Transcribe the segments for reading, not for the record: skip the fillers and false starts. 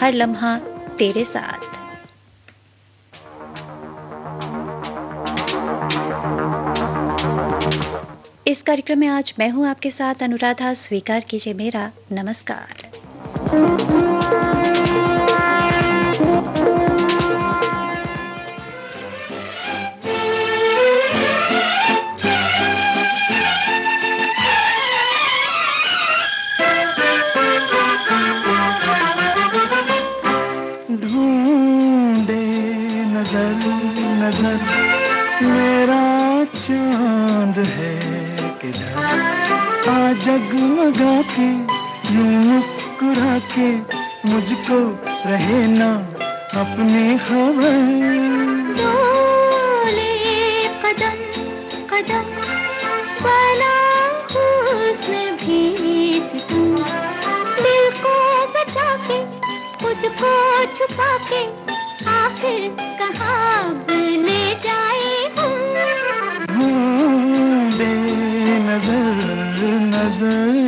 हर लम्हा तेरे साथ। इस कार्यक्रम में आज मैं हूं आपके साथ अनुराधा। स्वीकार कीजिए मेरा नमस्कार। ढूंढे नजर नजर मेरा चांद है किधर, आ जगमगा के यूं मुस्कुरा के मुझको रहे ना अपनी खबर। डोले कदम कदम बना हुस्न भी सितम, दिल को बचा के खुद को छुपा के आखिर कहाँ ले जाए हम। ढूंढे नजर नजर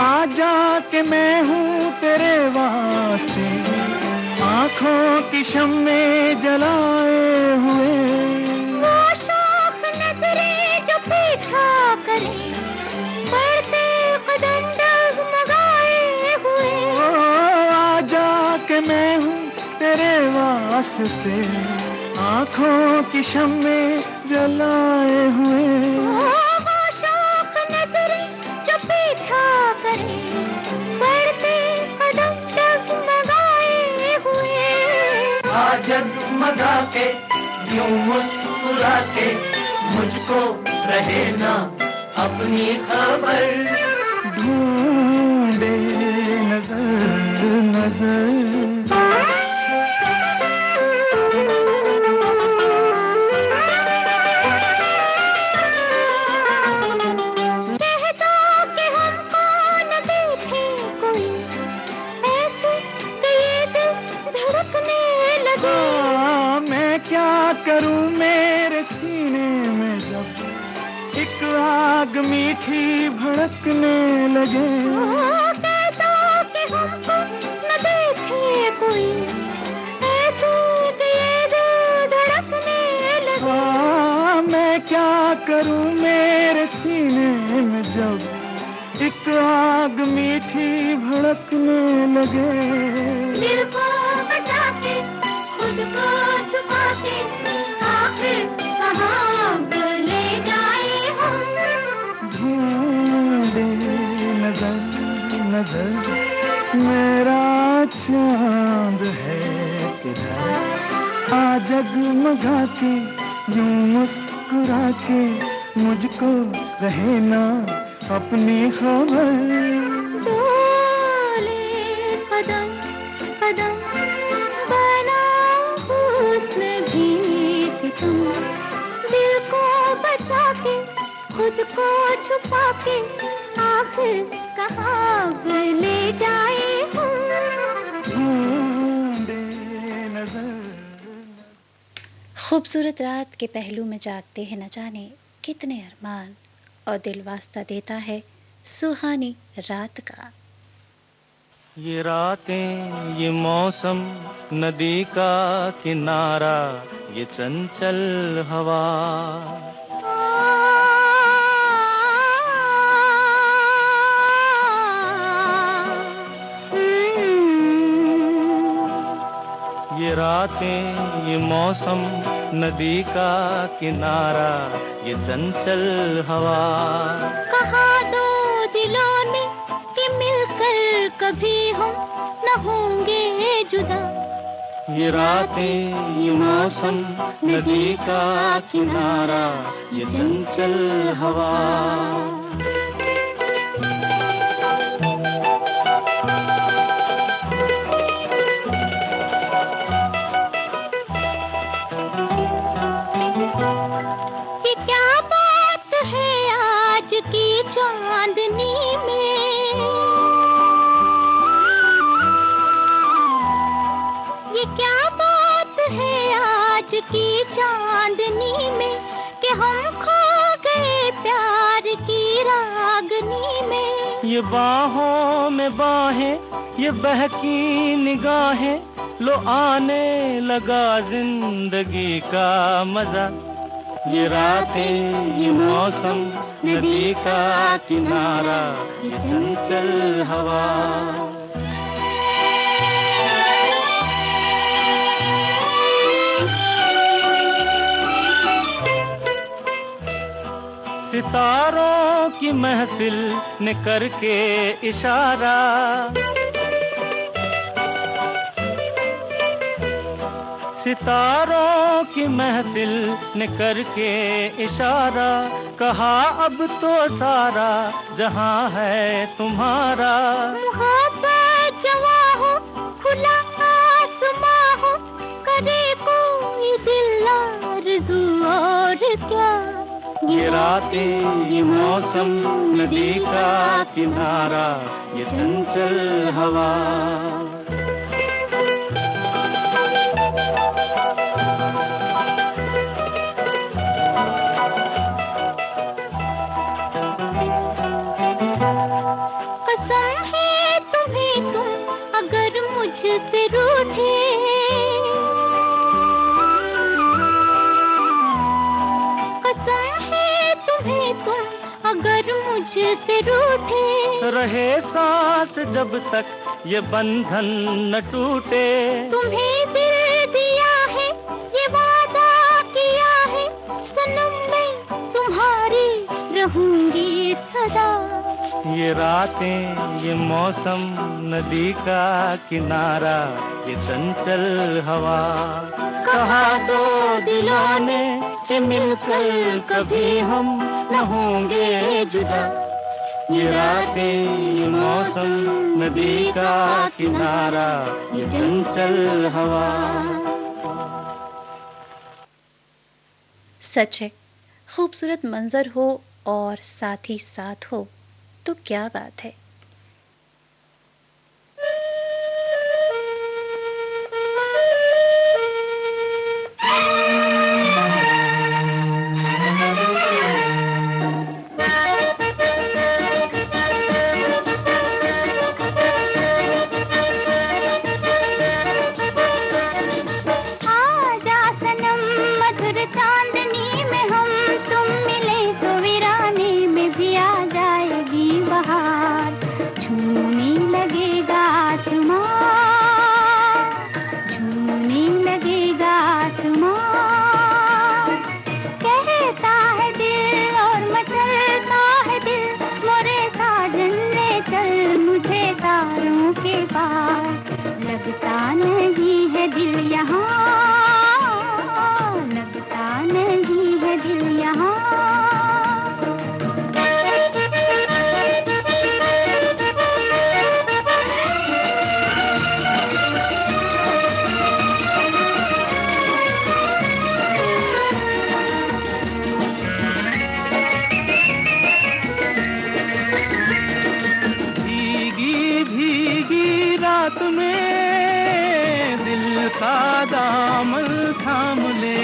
आजा के मैं हूँ तेरे वास्ते, आँखों की शम्मे जलाए हुए। वो शौक नजरें जो पीछा करे, बढ़ते कदम डगमगाए हुए। आजा के मैं हूँ तेरे वास्ते, आँखों की शम्मे जलाए हुए। वो शौक नजरें जो पीछा करे, बढ़ते कदम डगमगाए हुए। आ जगमगा के यूं मुस्कुरा के मुझको रहे ना अपनी खबर। ढूंढे नजर नजर करूं मेरे सीने में जब एक आग मीठी भड़कने लगे। कैसा कि हमको न देखे कोई, ऐसे कि ये दिल धड़कने लगे। मैं क्या करूं मेरे सीने में जब एक आग मीठी भड़कने लगे। दिल को बचा के खुद को छुपा के आखिर कहाँ ले जाए हम। ढूंढे नजर नजर मेरा चांद है किधर, आ जगमगा के यूं मुस्कुरा के मुझको रहे ना अपनी खबर। डोले कदम कदम बना हुस्न भी सितम, दिल को बचा के खुद को छुपा के आखिर कहाँ ले जाए हम। ढूंढे नजर। खूबसूरत रात के पहलू में जागते हैं न जाने कितने अरमान, और दिल वास्ता देता है सुहानी रात का। ये रातें ये मौसम नदी का किनारा, ये चंचल हवा। ये रातें ये मौसम नदी का किनारा, ये चंचल हवा। कहा दो दिलों ने कि मिलकर कभी हम न होंगे जुदा। ये रातें ये मौसम नदी का किनारा, ये चंचल हवा। ये क्या बात है आज की चांदनी में, ये क्या बात है आज की चांदनी में कि हम ये बाहों में बाहें, ये बहकी निगाहें, लो आने लगा जिंदगी का मजा। ये रातें, ये मौसम, नदी का किनारा, ये चंचल हवा। सितारों की महफिल ने करके इशारा, सितारों की महफिल ने करके इशारा, कहा अब तो सारा जहां है तुम्हारा। मोहब्बत जवा हो, खुला आसमां हो, करे कोई दिल आरज़ू और क्या। ये रातें, ये मौसम, नदी का किनारा, ये चंचल हवा। कसम है तुम्हें तुम अगर मुझसे रूठे, अगर मुझसे रूठे, रहे सांस जब तक ये बंधन न टूटे। तुम्हें दिल दिया है, ये वादा किया है, सनम मैं तुम्हारी रहूंगी सदा। ये रातें, ये मौसम, नदी का किनारा, ये चंचल हवा। कहा दो दिलों ने कि मिलकर कभी हम न होंगे जुदा। ये रातें, ये मौसम, नदी का किनारा, ये चंचल हवा। सच है, खूबसूरत मंजर हो और साथ ही साथ हो तो क्या बात है। दामन थाम ले,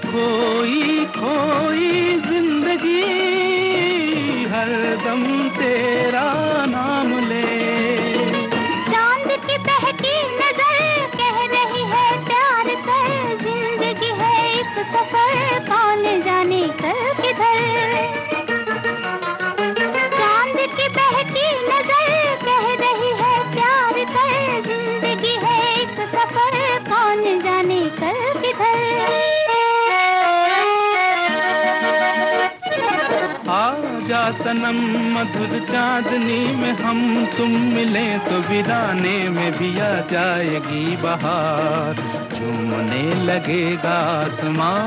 खोई खोई जिंदगी हर दम तेरा नाम ले। चांद की बहकी नजर कह रही है प्यार कर, जिंदगी है एक सफर कौन जाने कल किधर। चांद की बहकी नजर कह रही है प्यार कर, जिंदगी है एक सफर कौन जाने कल किधर। आजा सनम मधुर चांदनी में हम तुम मिले तो वीराने में भी आ जाएगी बहार। झूमने लगेगा आसमां,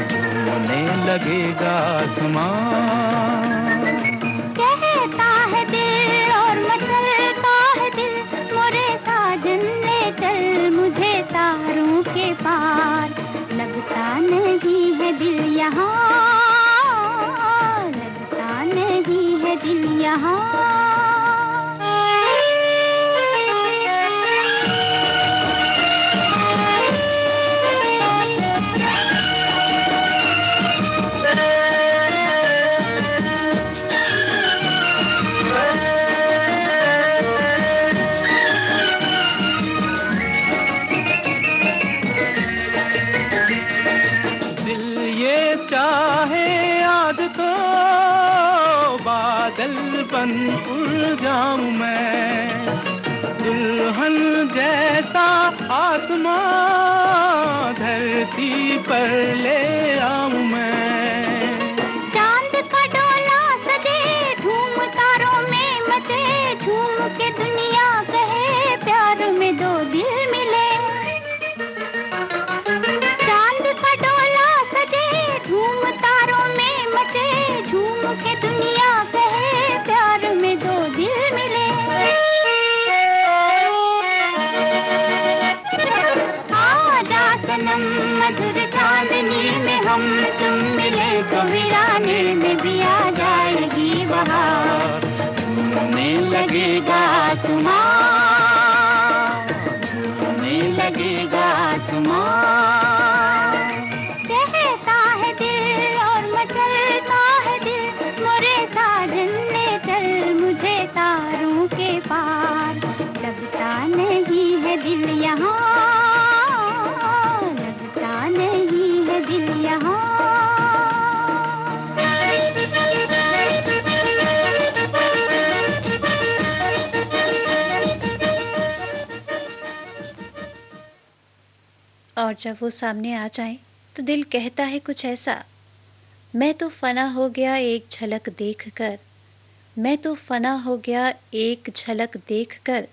झूमने लगेगा आसमां। कहता है दिल और मचलता है दिल, मोरे साजन ले चल मुझे तारों के पार। लगता नहीं है दिल यहाँ, लगता नहीं है दिल यहाँ। चाहे आज तो बादल बन उड़ जाऊं मैं, दुल्हन जैसा आसमां धरती पर ले आऊं मैं। चांद का डोला सजे धूम तारों में मचे, झूम के दुनिया कहे प्यार में दो दिल मिले। चांद का डोला सजे धूम तारों में मचे, झूम के दुनिया कहे प्यार में दो दिल मिले। आजा सनम मधुर चांदनी में हम तुम मिले तो वीराने में भी आ जाएगी बहार, झूमने लगेगा आसमां, झूमने लगेगा आसमां। कहता है दिल और मचलता है दिल, मोरे साजन ले चल मुझे तारों के पार। लगता नहीं है दिल यहाँ, लगता नहीं है दिल यहाँ। और जब वो सामने आ जाए तो दिल कहता है कुछ ऐसा, मैं तो फना हो गया एक झलक देखकर, मैं तो फना हो गया एक झलक देखकर,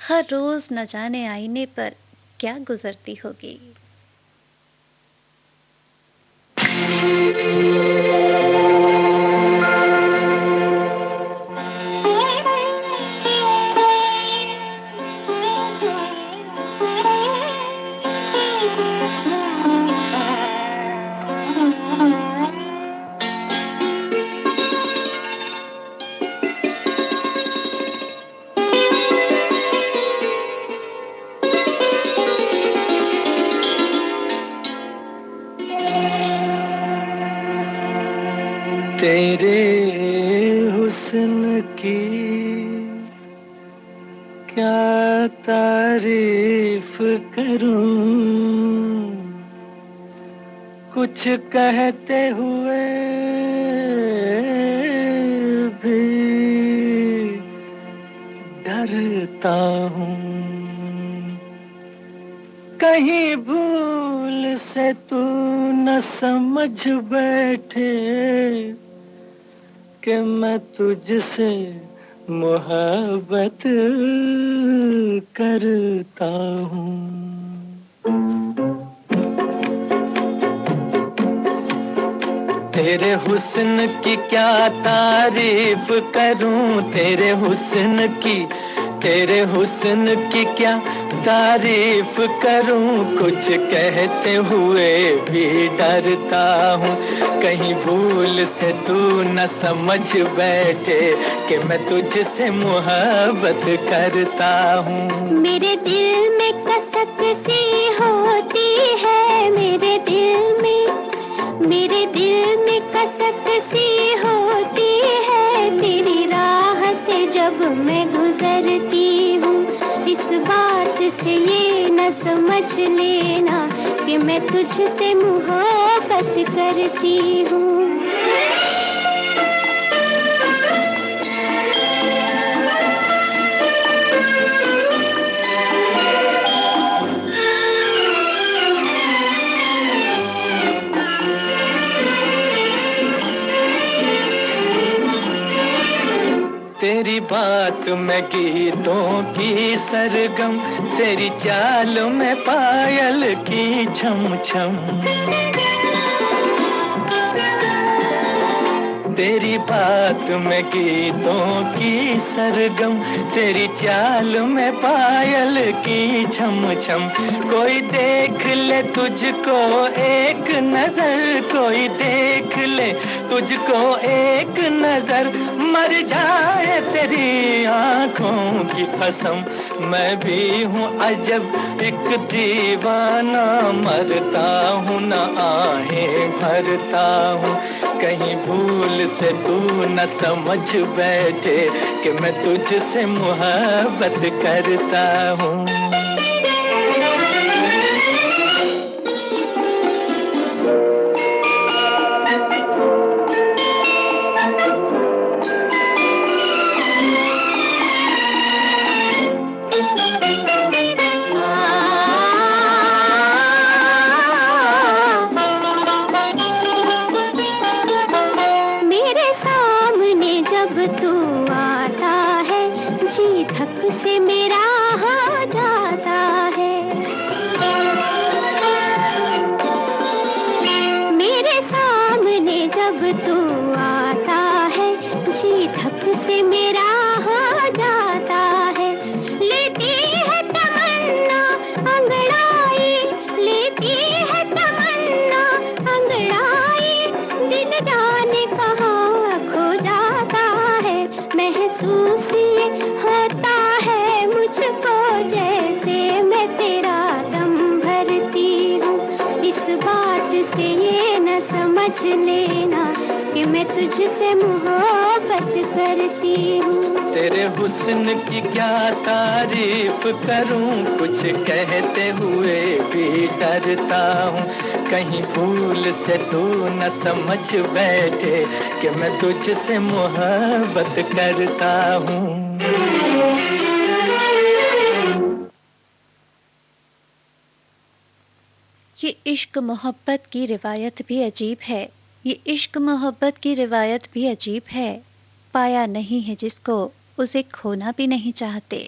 हर रोज न जाने आईने पर क्या गुजरती होगी। तेरे हुस्न की क्या तारीफ करूं, कुछ कहते हुए भी डरता हूँ। कहीं भूल से तू न समझ बैठे कि मैं तुझसे मोहब्बत करता हूँ। तेरे हुस्न की क्या तारीफ करूं, तेरे हुस्न की क्या तारीफ करूं, कुछ कहते हुए भी डरता हूँ। कहीं भूल से तू न समझ बैठे कि मैं तुझसे मोहब्बत करता हूँ। मेरे दिल में कसक सी होती है, मेरे दिल में कसक सी होती है, तेरी राह से जब मैं गुजरती हूँ। इस बात से ये न समझ लेना कि मैं तुझसे मोहब्बत करती हूँ। तेरी बात में गीतों की सरगम, तेरी चाल में पायल की छम छम। तेरी बात में गीतों की सरगम, तेरी चाल में पायल की छम छम। कोई देख ले तुझको एक नजर, कोई देख ले तुझको एक नजर, मर जाए तेरी आंखों की कसम। मैं भी हूँ अजब एक दीवाना, मरता हूँ न आहें भरता हूँ। कहीं भूल से तू न समझ बैठे कि मैं तुझसे मोहब्बत करता हूँ। जब तू आता है जी धक से मेरा हो जाता है। लेती है तमन्ना अंगड़ाई, लेती है तमन्ना अंगड़ाई, दिल जाने कहाँ खो जाता है। महसूस ये होता है मुझको जैसे मैं तेरा दम भरती हूँ। इस बात से ये न समझ लेना कि मैं तुझसे मोहब्बत करती हूँ। तेरे हुस्न की क्या तारीफ करूं, कुछ कहते हुए भी डरता हूँ। कहीं भूल से तू न समझ बैठे कि मैं तुझसे मोहब्बत करता हूँ। ये इश्क मोहब्बत की रिवायत भी अजीब है, ये इश्क मोहब्बत की रिवायत भी अजीब है। पाया नहीं है जिसको उसे खोना भी नहीं चाहते।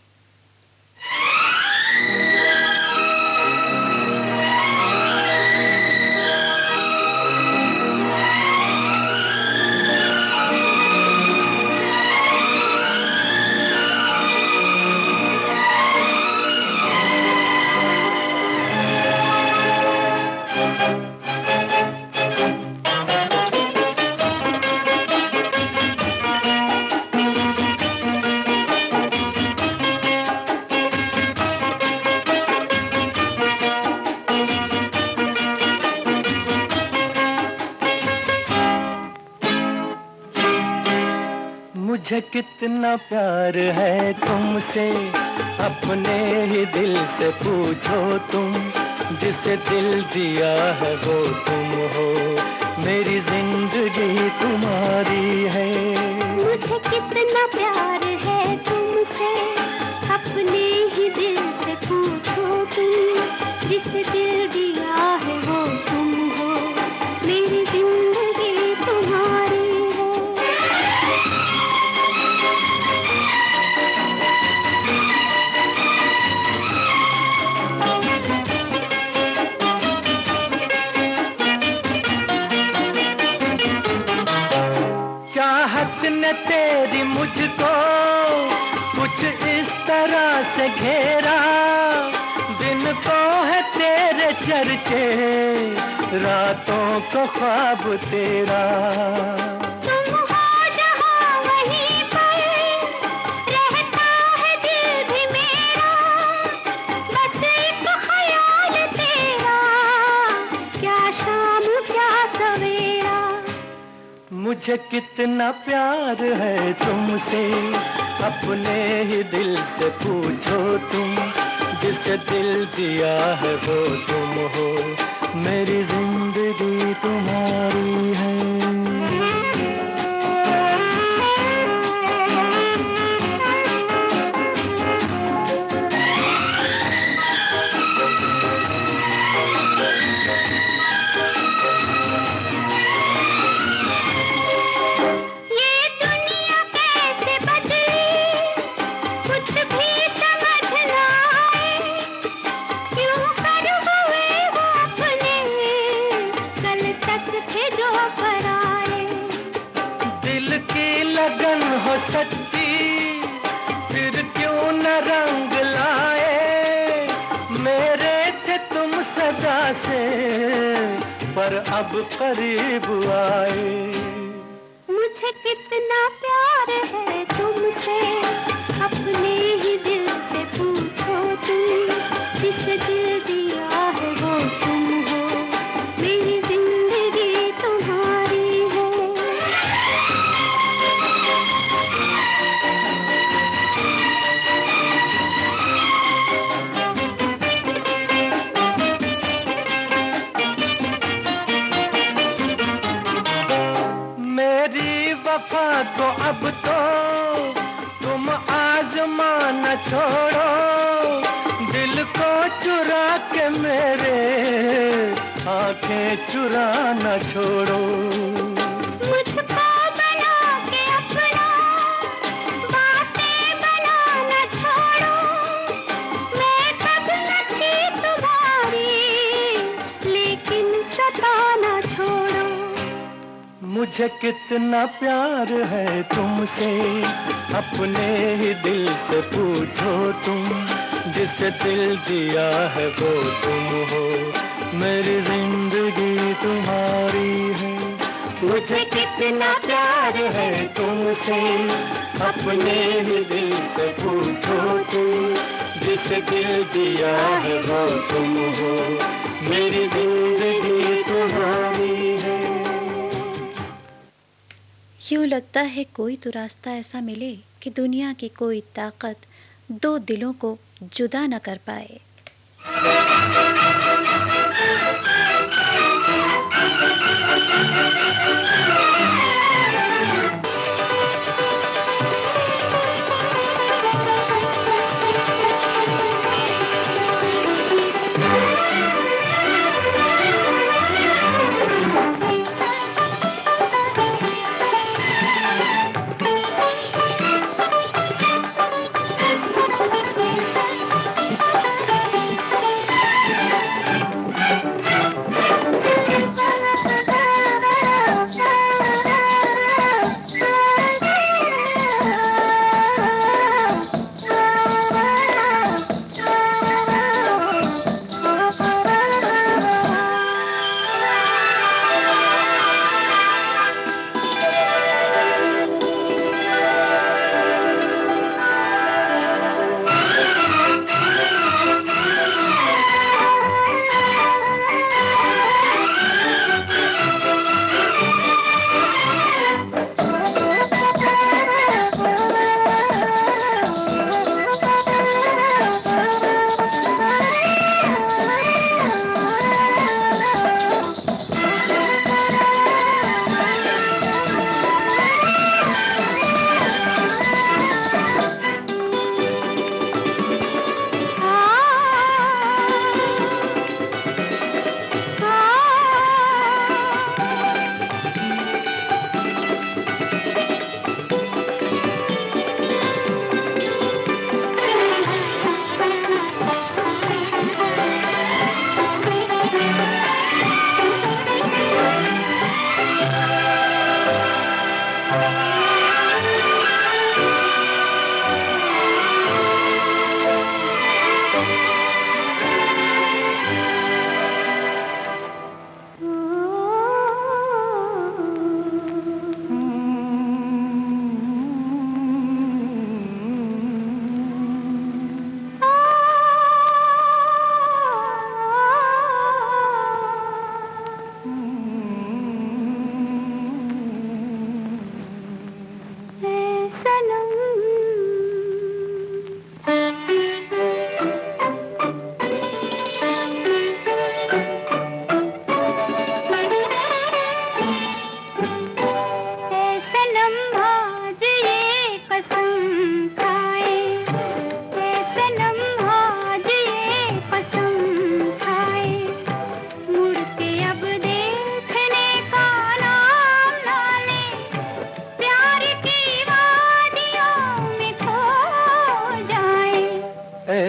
मुझे कितना प्यार है तुमसे, अपने ही दिल से पूछो तुम। जिसे दिल दिया है वो तुम हो, मेरी जिंदगी तुम्हारी है। मुझे कितना प्यार है तुमसे, अपने ही दिल से पूछो तुम। जिसे दिल दिया है वो तुम हो, मेरी जिंदगी तुम्हारी है। चाहत ने तेरी मुझको कुछ इस तरह से घेरा, दिन को है तेरे चर्चे, रातों को ख्वाब तेरा। तुम हो जहाँ वहीं पर, रहता है दिल भी मेरा, बस एक ख्याल तेरा, क्या शाम क्या सवेरा। मुझे कितना प्यार है तुमसे, अपने ही दिल से पूछो तुम। जिसे दिल दिया है वो तुम हो, मेरी जिंदगी तुम्हारी है। सच्ची फिर क्यों न रंग लाए, मेरे थे तुम सदा से पर अब करीब आए। मुझे कितना प्यार है तुमसे, अपने ही दिल से पूछो तुम। जिसे दिल दिया है वो तुम हो, मेरी जिंदगी तुम्हारी है। मेरी वफा को अब तो तुम आजमाना छोड़ो, दिल को चुरा के मेरे आंखें चुराना छोड़ो। मुझको बना के अपना, बातें बनाना छोड़ो। मैं कब न थी तुम्हारी, लेकिन सताना छोड़ो। मुझे कितना प्यार है तुमसे, अपने ही दिल से पूछो तुम। जिससे दिल दिया है वो तुम हो, मेरी जिंदगी तुम्हारी है। मुझे कितना प्यार है तुमसे, अपने ही दिल से पूछो तुम। जिससे दिल दिया है वो तुम हो, मेरी जिंदगी तुम्हारी है। यूं लगता है कोई तो रास्ता ऐसा मिले कि दुनिया की कोई ताकत दो दिलों को जुदा न कर पाए।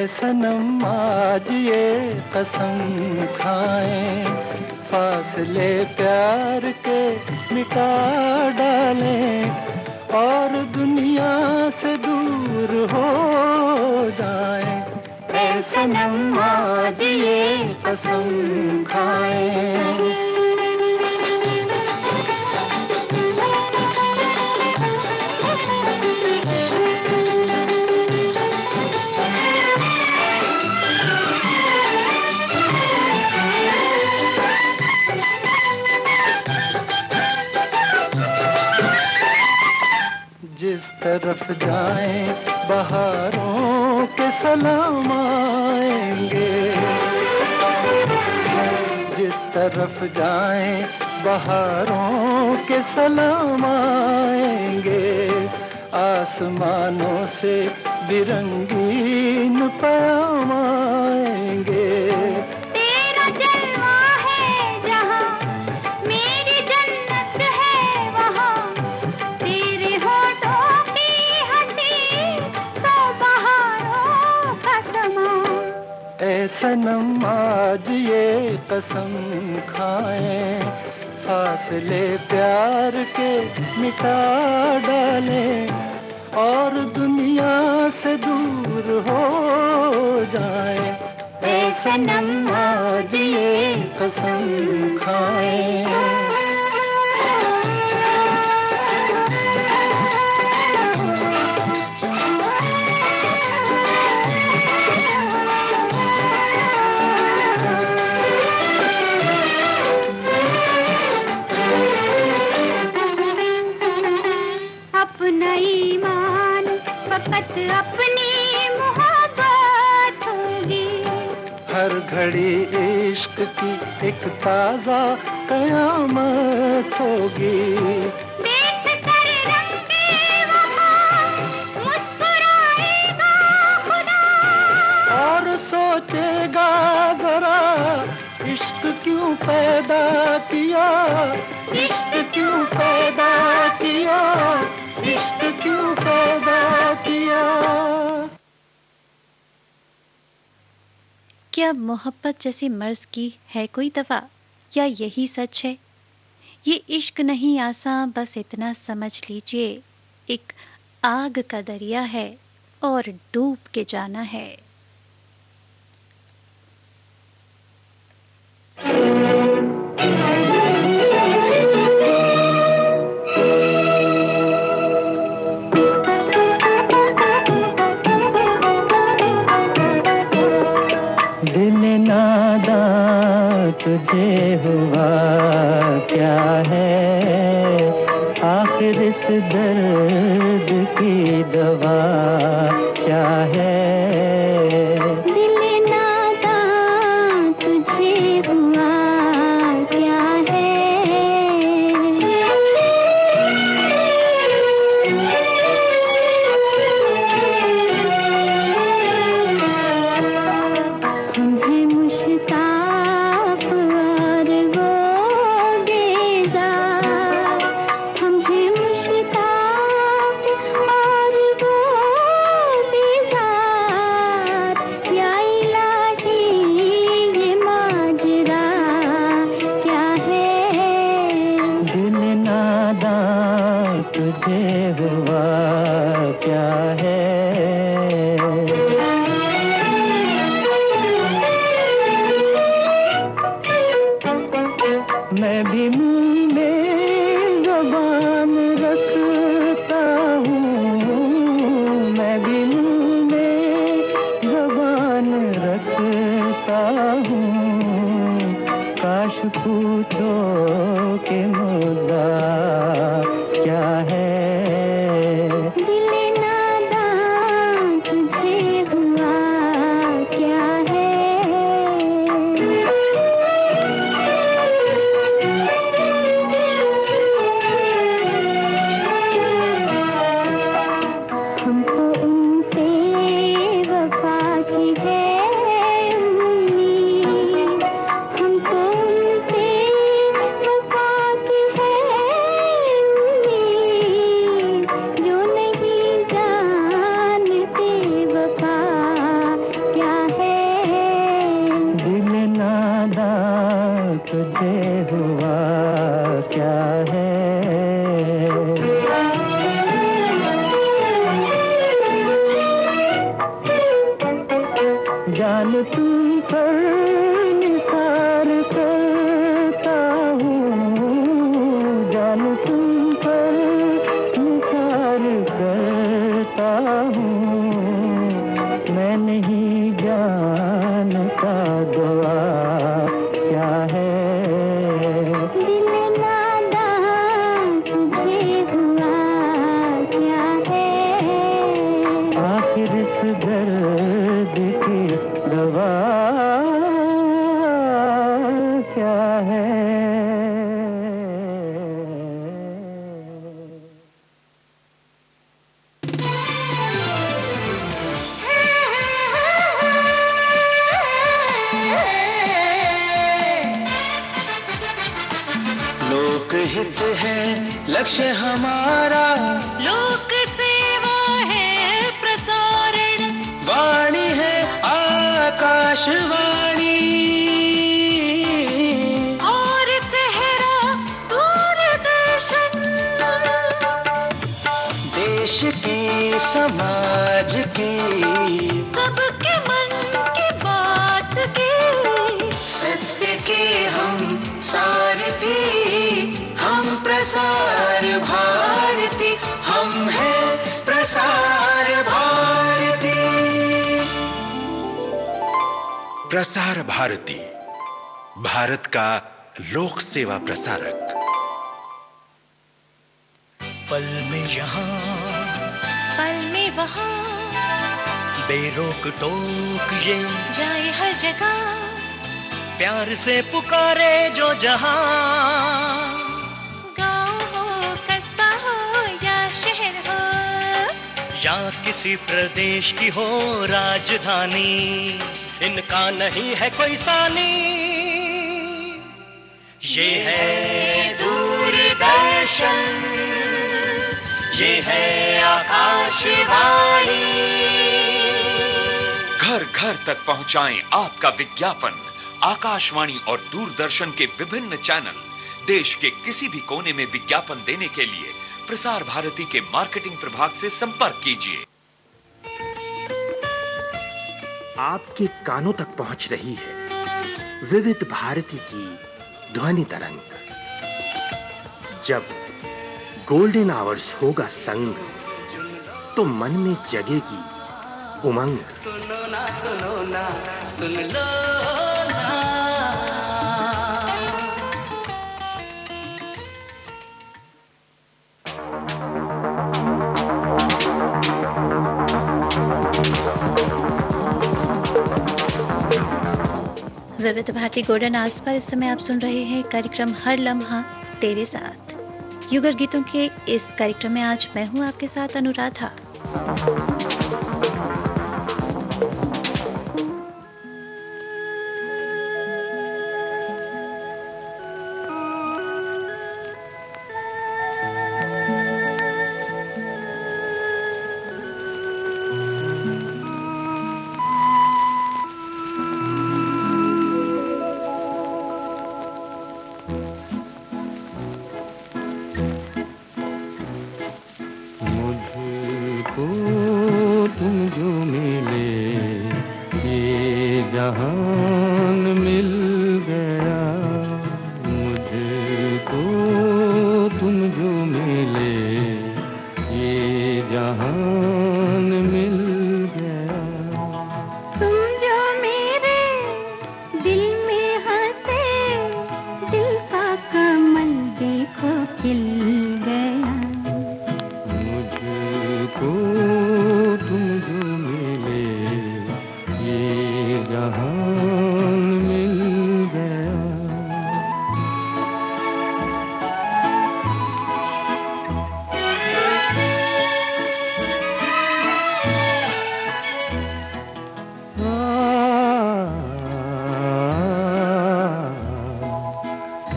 सनम आज ये कसम खाएं, फासले प्यार के मिटा डालें और दुनिया से दूर हो जाएं। ऐ सनम आज ये कसम खाएं। जिस तरफ जाएं बहारों के सलाम आएंगे, जिस तरफ जाएं बहारों के सलाम आएंगे, आसमानों से बिरंगीन पैगाम आएंगे। ऐ सनम आज ये कसम खाएं, फासले प्यार के मिटा डाले और दुनिया से दूर हो जाए। ऐ सनम आज ये कसम खाए। अपना ईमान फकत अपनी मोहब्बत होगी। हर घड़ी इश्क की एक ताजा कयामत होगी। देख कर रंगे वफा मुस्कुराएगा खुदा और सोचेगा जरा इश्क क्यों पैदा किया, इश्क क्यों पैदा किया, इश्क क्यों पैदा किया। क्या मोहब्बत जैसी मर्ज की है कोई दवा, या यही सच है? ये इश्क नहीं आसान, बस इतना समझ लीजिए, एक आग का दरिया है और डूब के जाना है। दिल नादां तुझे हुआ क्या है, आखिर इस दर्द की दवा क्या है। दिल नादां तुझे हुआ क्या है। तुम्हें मुश्ताक और वो बेजार, तुम्हें मुश्ताक और वो बेजार, या इलाही ये माजरा क्या है। दिल नादां तुझे हुआ क्या है। मैं भी मुंह में ज़बान रखता हूँ, मैं भी मुंह में ज़बान रखता हूँ। काश पूछो कि मुद्दा क्या है। दिल नादां तुझे हुआ क्या है। हमको उनसे वफा की है उम्मीद, हमको उनसे वफा की है उम्मीद, जो नहीं जानते वफा क्या है। दिल नादां तुझे हुआ क्या है। जान तुम पर निसार करता हूँ, जान तुम पर निसार करता हूँ। मैं नहीं जानता दुआ क्या है। दिल नादां तुझे हुआ क्या है। आखिर इस दर्द की दवा क्या है। लोकहित है लक्ष्य हमारा, लोक सेवा है प्रसारण, वाणी है आकाशवाणी। और चेहरा देश की, समाज की, सबके मन की बात की, सत्य के हम सारथी, हम प्रसार भारती, हम हैं प्रसार भारती। प्रसार भारती, भारत का लोक सेवा प्रसारक। पल में यहाँ, पल में वहाँ, बेरोक टोक ये जाए हर जगह, प्यार से पुकारे जो जहां। गाँव हो, कस्बा हो या शहर हो, या किसी प्रदेश की हो राजधानी, इनका नहीं है कोई सानी। ये है दूरदर्शन, ये है आकाशवाणी। घर घर तक पहुंचाएं आपका विज्ञापन। आकाशवाणी और दूरदर्शन के विभिन्न चैनल। देश के किसी भी कोने में विज्ञापन देने के लिए प्रसार भारती के मार्केटिंग प्रभाग से संपर्क कीजिए। आपके कानों तक पहुंच रही है विविध भारती की ध्वनि तरंग। जब गोल्डन आवर्स होगा संग, तो मन में जगेगी उमंग। सुनो ना, सुनो ना, सुन लो ना। विविध भारती गोल्डन आवर्स पर इस समय आप सुन रहे हैं कार्यक्रम हर लम्हा तेरे साथ। युगल गीतों के इस कार्यक्रम में आज मैं हूं आपके साथ अनुराधा। जहान मिल गया मुझको, तुम जो मिले ये जहान मिल गया। तुम जो मेरे दिल में हंसे, दिल का कमल देखो खिल गया। मुझको तुम जो मिले ये जहान मिल गया।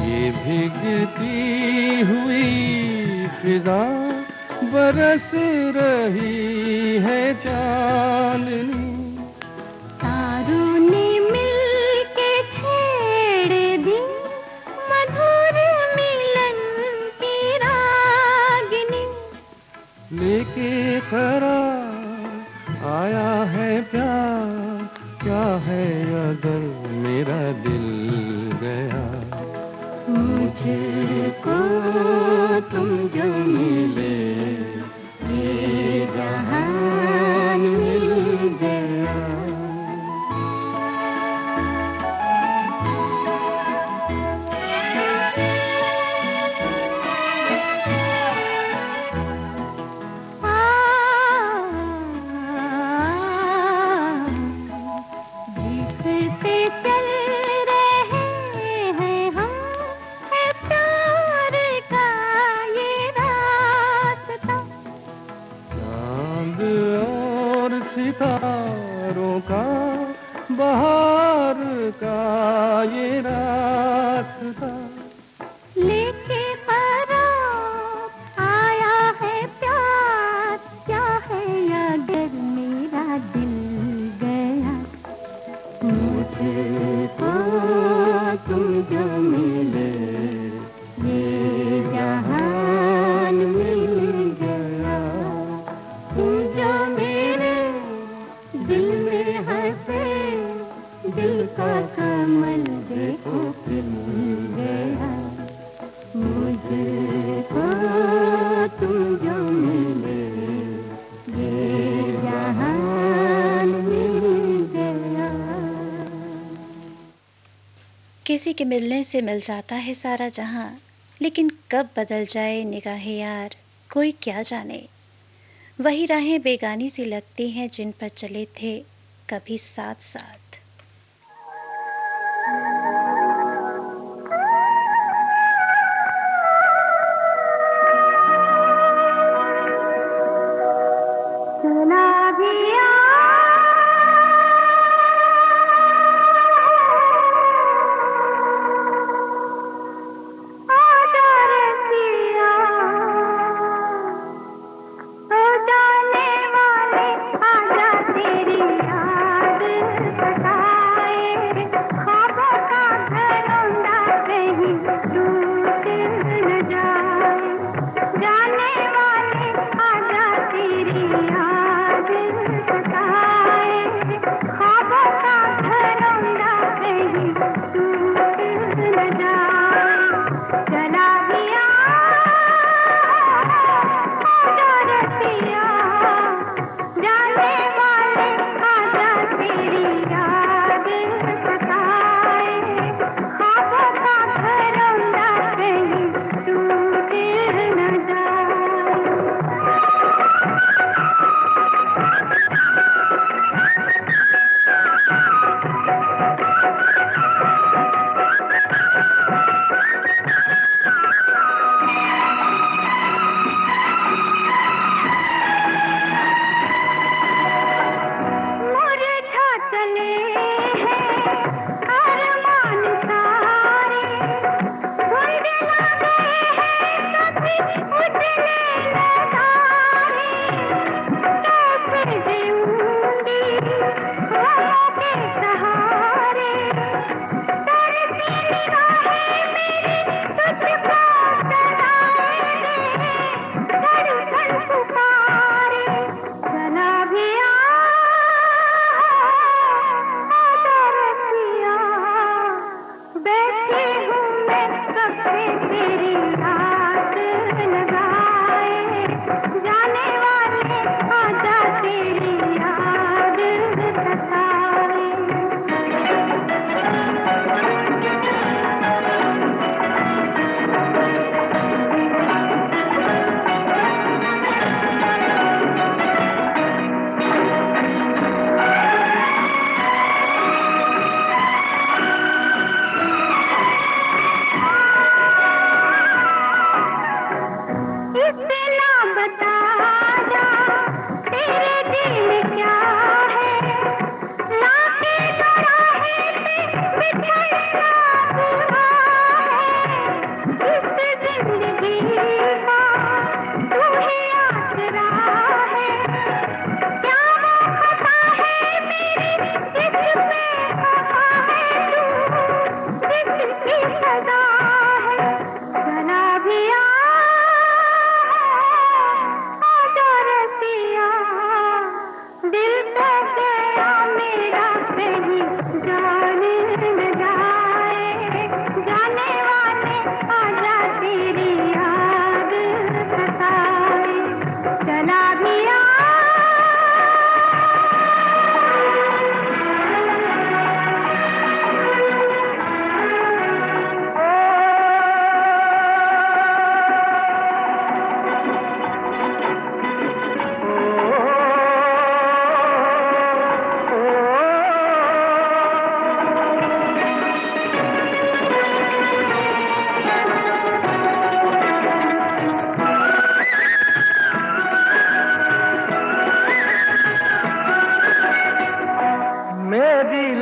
ये भीगती हुई फिजा बरस रही है चांदनी। तारों ने मिलके छेड़े दी मधुर मिलन की रागिनी। लेके करार आया है प्यार, क्या है अगर मेरा दिल गया। मुझको तुम जो मिले ये जहान मिल गया। देखते चल रहे हैं हम, है प्यार का ये रास्ता। चांद और सितारों का बहार का ये रास्ता। लेके करार आया है प्यार, क्या है अगर मेरा दिल गया। मुझको तुम जो मिले ये जहान मिल गया। किसी के मिलने से मिल जाता है सारा जहां, लेकिन कब बदल जाए निगाहे यार कोई क्या जाने। वही राहें बेगानी सी लगती हैं जिन पर चले थे कभी साथ साथ।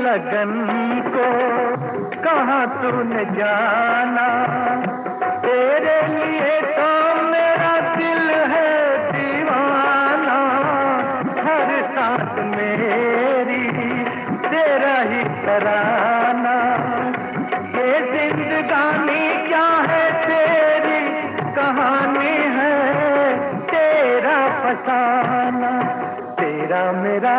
लगन को कहाँ तूने जाना, तेरे लिए तो मेरा दिल है दीवाना। हर सांस मेरी तेरा ही तराना, ये जिंदगानी क्या है तेरी कहानी है, तेरा फसाना। तेरा मेरा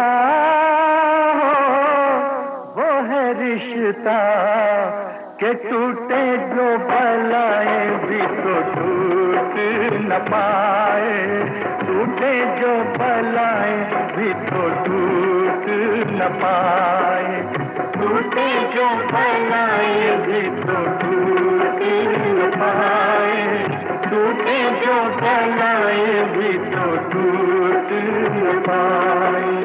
रिश्ता के टूटे जो भलाएं भी तो टूट न पाए, टूटे जो बलाए भी तो टूट न पाए, टूटे जो बलाए भी तो टूट न पाए, टूटे जो बलाए भी तो टूट न पाए।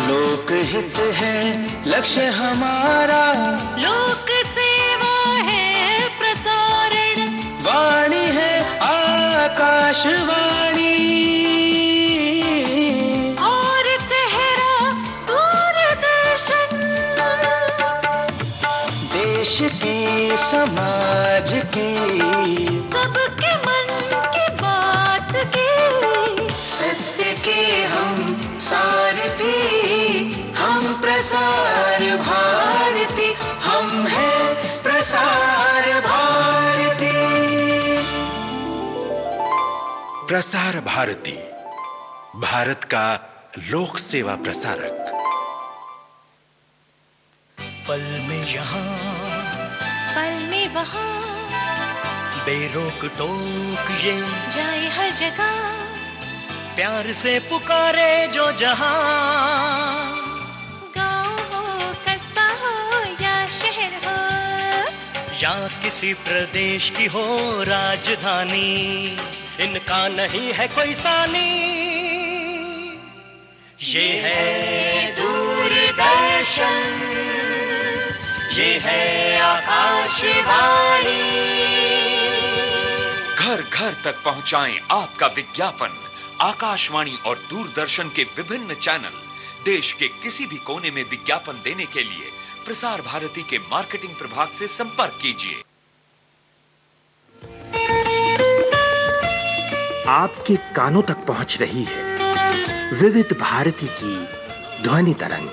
लोकहित है लक्ष्य हमारा, लोक सेवा है प्रसारण, वाणी है आकाशवाणी, और चेहरा दूरदर्शन, देश की समाज की सबके मन की बात की, सत्य के हम सारथी, हम प्रसार भारती, हम हैं प्रसार भारती। प्रसार भारती, भारत का लोक सेवा प्रसारक। पल में यहाँ, पल में वहाँ, बेरोक टोक ये जाए हर जगह, प्यार से पुकारे जो जहां, गाँव हो कस्बा हो या शहर हो, या किसी प्रदेश की हो राजधानी, इनका नहीं है कोई सानी। ये है दूरदर्शन, ये है आकाशवाणी। घर घर तक पहुंचाएं आपका विज्ञापन। आकाशवाणी और दूरदर्शन के विभिन्न चैनल, देश के किसी भी कोने में विज्ञापन देने के लिए प्रसार भारती के मार्केटिंग प्रभाग से संपर्क कीजिए। आपके कानों तक पहुंच रही है विविध भारती की ध्वनि तरंग।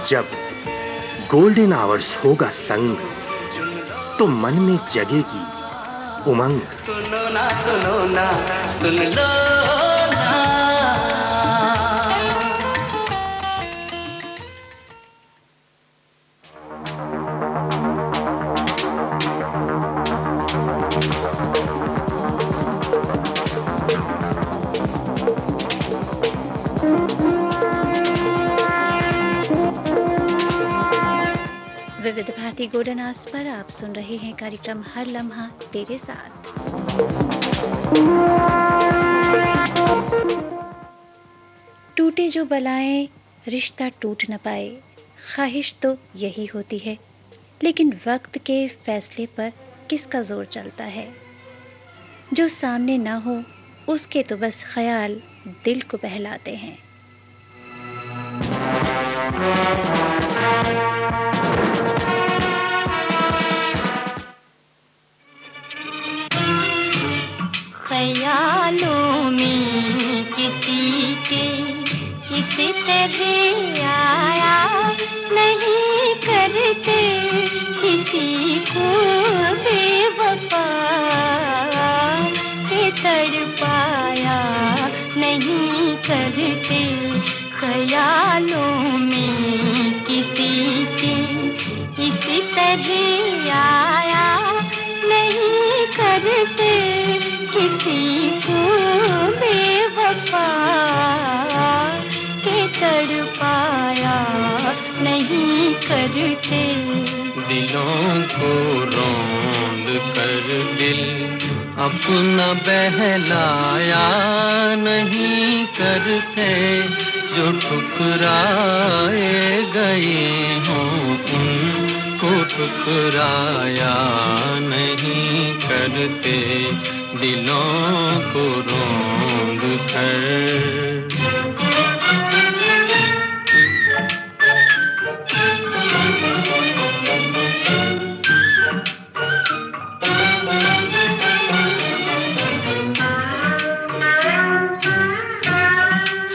जब गोल्डन आवर्स होगा संग, तो मन में जगेगी उमंग। सुनो ना सुनो ना सुन लो ना। विविध भारती गोल्डन आवर्स पर आप सुन रहे हैं कार्यक्रम हर लम्हा तेरे साथ। टूटे जो बलाएं रिश्ता टूट न पाए, ख्वाहिश तो यही होती है, लेकिन वक्त के फैसले पर किसका जोर चलता है। जो सामने ना हो उसके तो बस ख्याल दिल को बहलाते हैं। ख्यालों में किसी के इस तरह आया नहीं करते, किसी को बेवफा के तड़पाया नहीं करते। ख्यालों में किसी के इस तरह आया नहीं करते, किसी को बेवफा के तड़पाया नहीं करते। दिलों को रौंद कर दिल अपना बहलाया नहीं करते, जो ठुकराए गए हों उनको ठुकराया नहीं करते, दिलों को रौंद कर।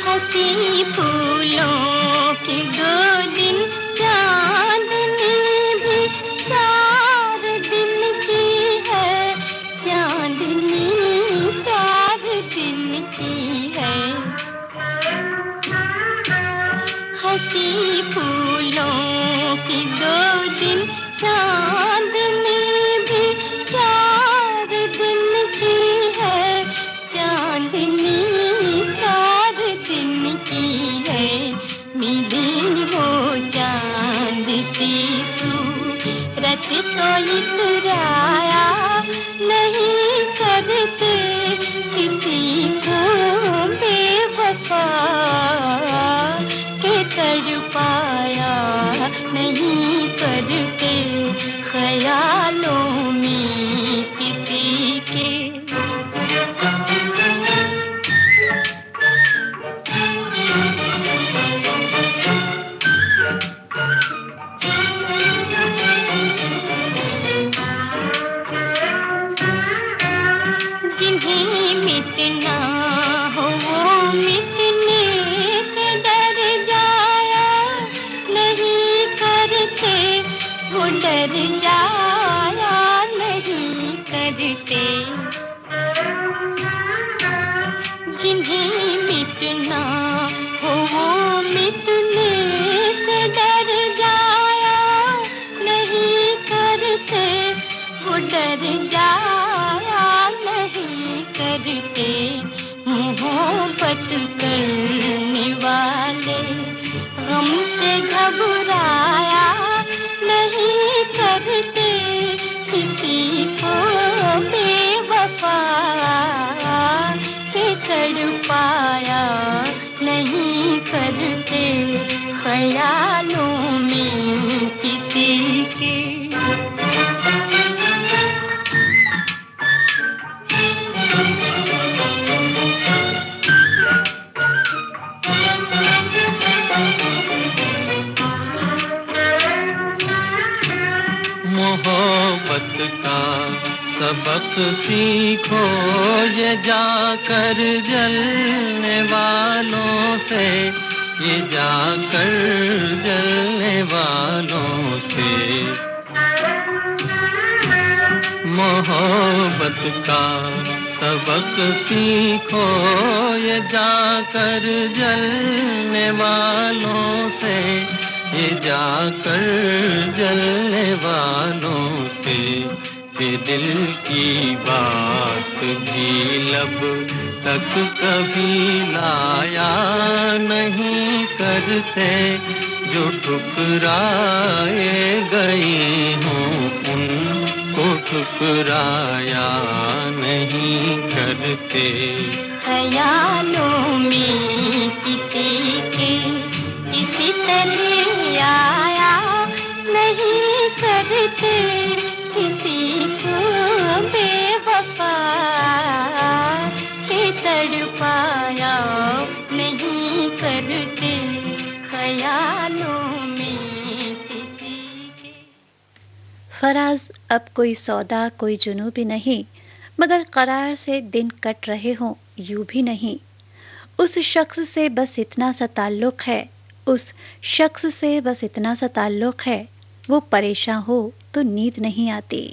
हंसी फूलों के दो दिन चांदनी कि 2 दिन चांदनी भी 4 दिन की है, चांदनी 4 दिन की है, मिली हो चांद की सूरत तो इतराया नहीं करते किसी को बेवफा के तड़पाया नहीं करते ख्यालों में किसी के। जिन्हें मिटना हो वो मिटने से डर जाया नहीं करते, वो डर जाया नहीं करते। जिन्हें मिटना हो वो मिटने से डर जाया नहीं करते, वो डर जाया नहीं करते। मोहब्बत करने वाले गम से घबराया नहीं करते, किसी को बेवफा के तड़पाया नहीं करते ख्यालों में किसी के। मोहब्बत का सबक सीखो ये जाकर जलने वालों से, ये जाकर जलने वालों से। मोहब्बत का सबक सीखो ये जाकर जलने वालों से, ये जाकर जलने वालों से। ये दिल की बात भी लब तक कभी लाया नहीं करते, जो ठुकराए गए हों उनको ठुकराया नहीं करते। ख्यालों में किसी के किसी तरह आया नहीं करते, किसी को बेवफा के तड़पाया नहीं करते ख्यालों में किसी के। फराज, अब कोई सौदा कोई जुनू भी नहीं, मगर करार से दिन कट रहे हों यूं भी नहीं। उस शख्स से बस इतना सा ताल्लुक है, उस शख्स से बस इतना सा ताल्लुक है, वो परेशान हो तो नींद नहीं आती।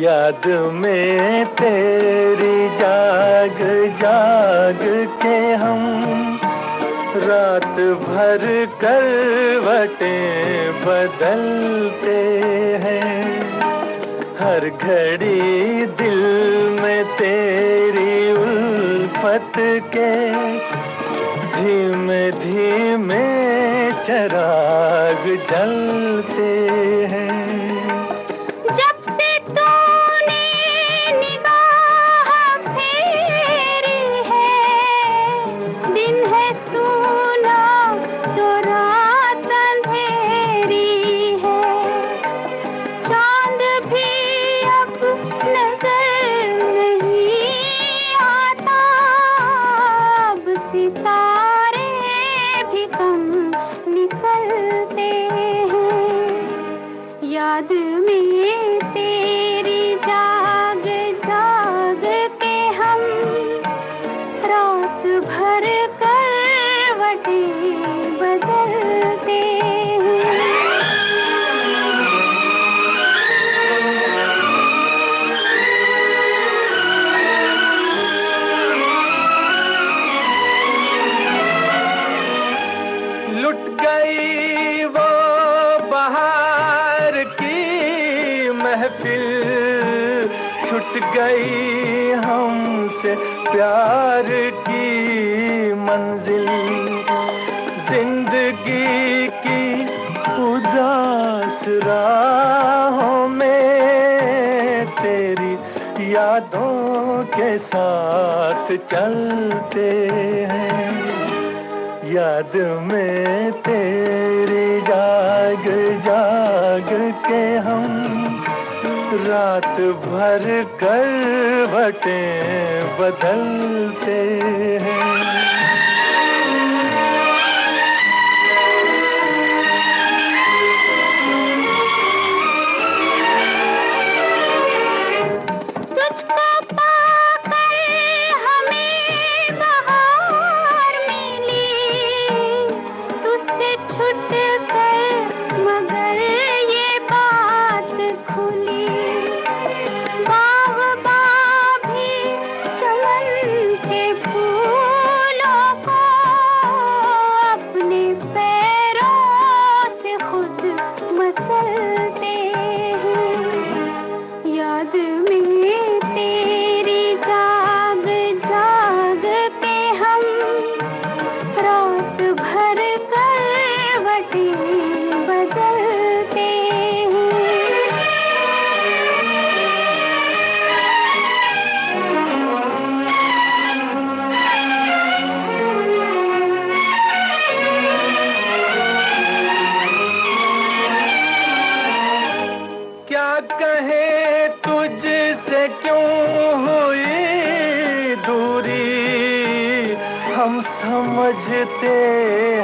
याद में तेरी जाग जाग के हम रात भर करवटें बदलते हैं। हर घड़ी दिल में तेरी उल्फत के धीमे धीमे चिराग जलते हैं। याद में तेरी जाग जाग के हम रात भर करवटें बदलते हैं। महफिल छूट गई हमसे प्यार की मंजिल। जिंदगी की उदास राहों में तेरी यादों के साथ चलते हैं। याद में तेरी जाग जाग के हम रात भर करवटें बदलते हैं। समझते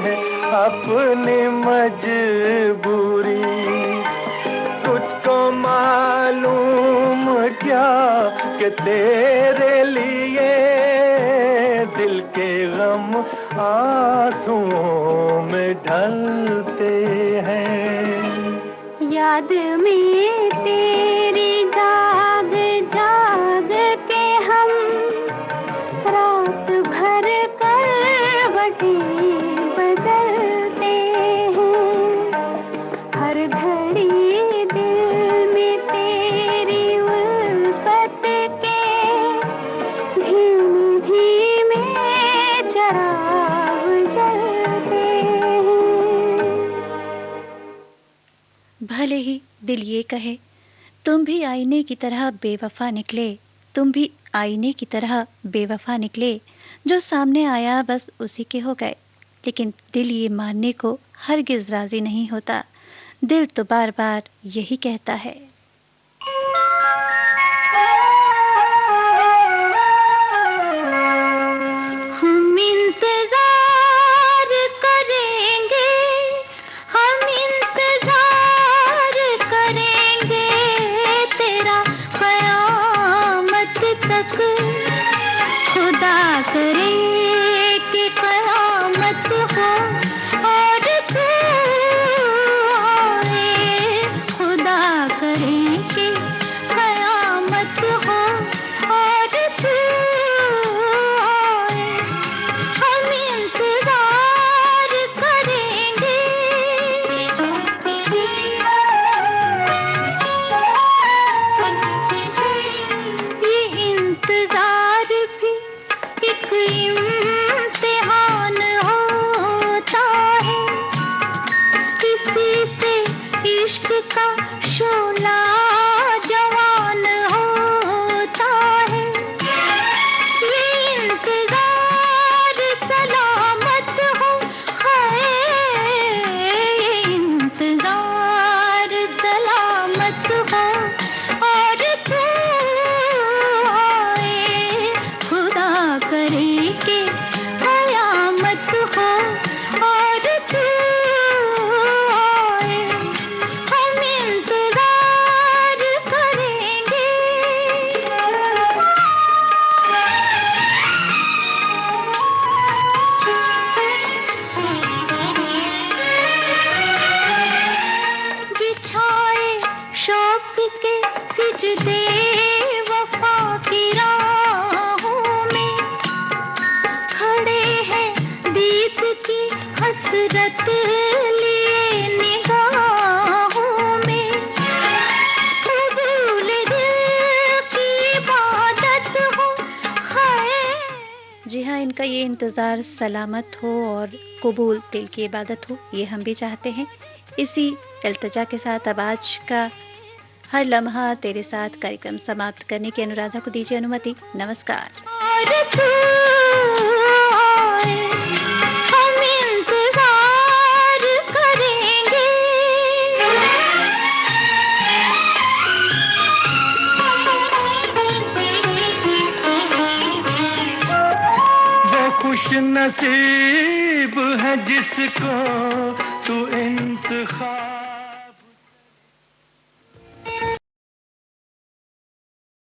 हैं अपनी मजबूरी। तुझको मालूम क्या कि तेरे लिए दिल के गम आंसुओं में ढलते हैं। याद में तेरी जाग जाग के हम रात भर बदलते हैं। हर घड़ी दिल में तेरी उल्फत के धीमे धीमे चिराग जलते हैं। भले ही दिल ये कहे तुम भी आईने की तरह बेवफा निकले, तुम भी आईने की तरह बेवफा निकले, जो सामने आया बस उसी के हो गए। लेकिन दिल ये मानने को हरगिज राजी नहीं होता। दिल तो बार बार यही कहता है। हम इंतजार करेंगे, हम इंतजार करेंगे तेरा क़यामत तक। खुदा करे कि क़यामत हो और तू आए। खुदा करे कि क़यामत हो और तू आए। हम इंतजार करेंगे। ये इंतजार भी एक इम्तिहान होता है। किसी से इश्क का शोला जवान होता है। ये इंतजार सलामत हो है। ये इंतजार सलामत हो और तू आए। खुदा करे कि क़यामत हो और तू आए। हम इंतजार करेंगे। बिछाए शौक के सिजदे वफा की राहों में, खड़े हैं दीद की हसरत लिए निगाहों में। खुद उनका ये इंतज़ार सलामत हो और कबूल दिल की इबादत हो, ये हम भी चाहते हैं। इसी इल्तिजा के साथ अब आज का हर लम्हा तेरे साथ कार्यक्रम समाप्त करने की अनुराधा को दीजिए अनुमति। नमस्कार। हम इंतजार करेंगे, वो खुश नसीब है जिसको तू इंतखाब